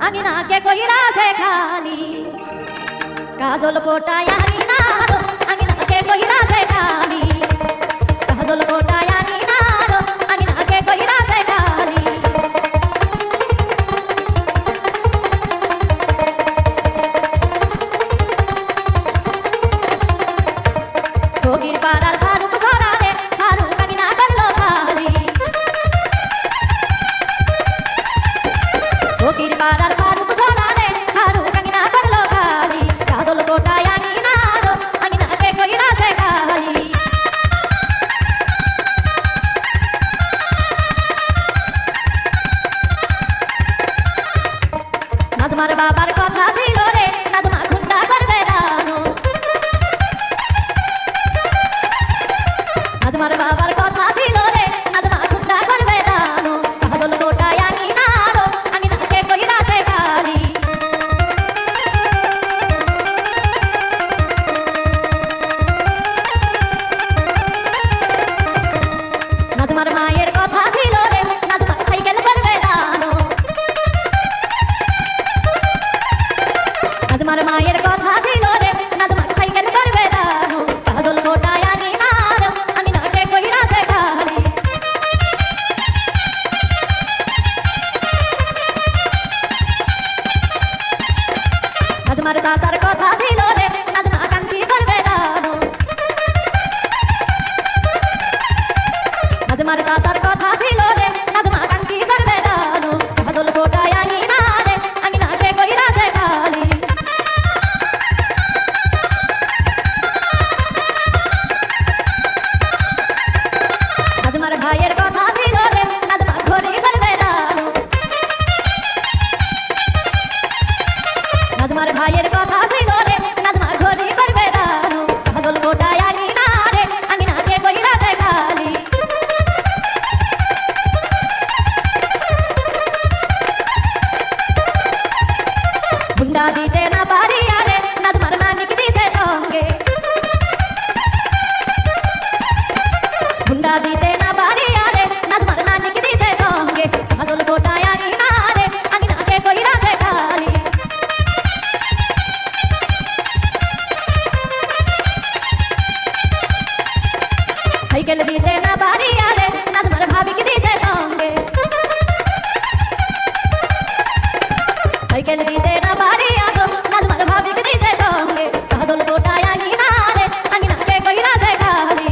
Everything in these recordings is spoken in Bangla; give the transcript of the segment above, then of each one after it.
আঙিনাকে কইরাছে খালি কাজল ফোটায় আঙিনার আঙিনাকে কইরাছে খালি কাজল ফোটায় আঙিনার আঙিনাকে কইরাছে খালি ফকির পাড়ার ফারুক সরারে ফারুক আঙিনা করলো খালি ফকির পাড়ার ফারুক সরারে ফারুক আঙিনা করলো খালি কাজল ফোটায় আঙিনার আঙিনাকে কইরাছে খালি নাজমার বাবার কথা ছিল রে নাজমা খুন্দা করবে রানো নাজমার বাবার কথা ছিল রে নাজমা খুন্দা করবে রানো কাজল ফোটায় আঙিনার আঙিনাকে কইরাছে খালি নাজমার মায়ের কথা ছিল রে নাজমা সাইকেল করবে রানো নাজমার মায়ের কথা ছিল রে নাজমা সাইকেল করবে রানো কাজল ফোটায় আঙিনার আঙিনাকে কইরাছে খালি নাজমার চাচার কথা ছিল রে নাজমা কান্তি করবে রানো নাজমার চাচার কথা ছিল রে নাজমা কান্তি করবে রানো কাজল ফোটায় আঙিনার আঙিনাকে কইরাছে খালি নাজমার ভাইয়ের কথা ছিল রে নাজমা ঘড়ি করবে রানো নাজমার ভাইয়ের কথা ছিল রে নাজমা ঘড়ি করবে রানো কাজল ফোটায় আঙিনার আঙিনাকে কইরাছে খালি হুন্ডা দিতে না পারি আরে নাজমার মানিক দিতে সঙ্গে হুন্ডা দিতে না পারি আরে নাজমার মানিক দিতে সঙ্গে কাজল ফোটায় আঙিনার আঙিনাকে কইরাছে খালি সাইকেল দিতে না পারি আরে নাজমার ভাবিক দিতে সঙ্গে সাইকেল দিতে না পারি আগো নাজমার ভাবিক দিতে সঙ্গে কাজল ফোটায় আঙিনার আঙিনাকে কইরাছে খালি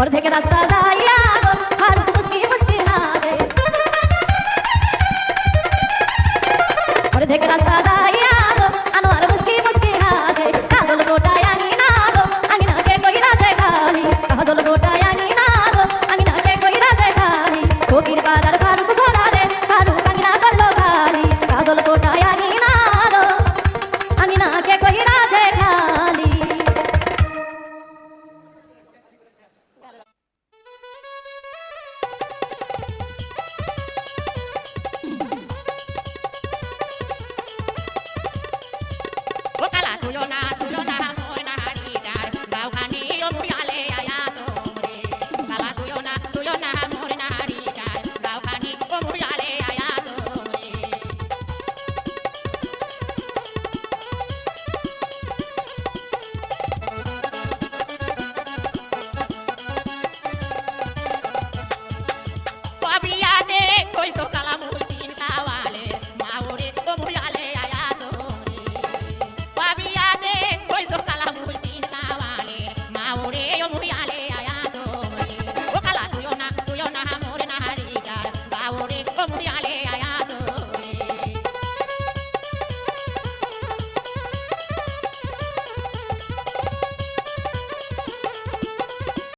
অর্ধেক রাস্তা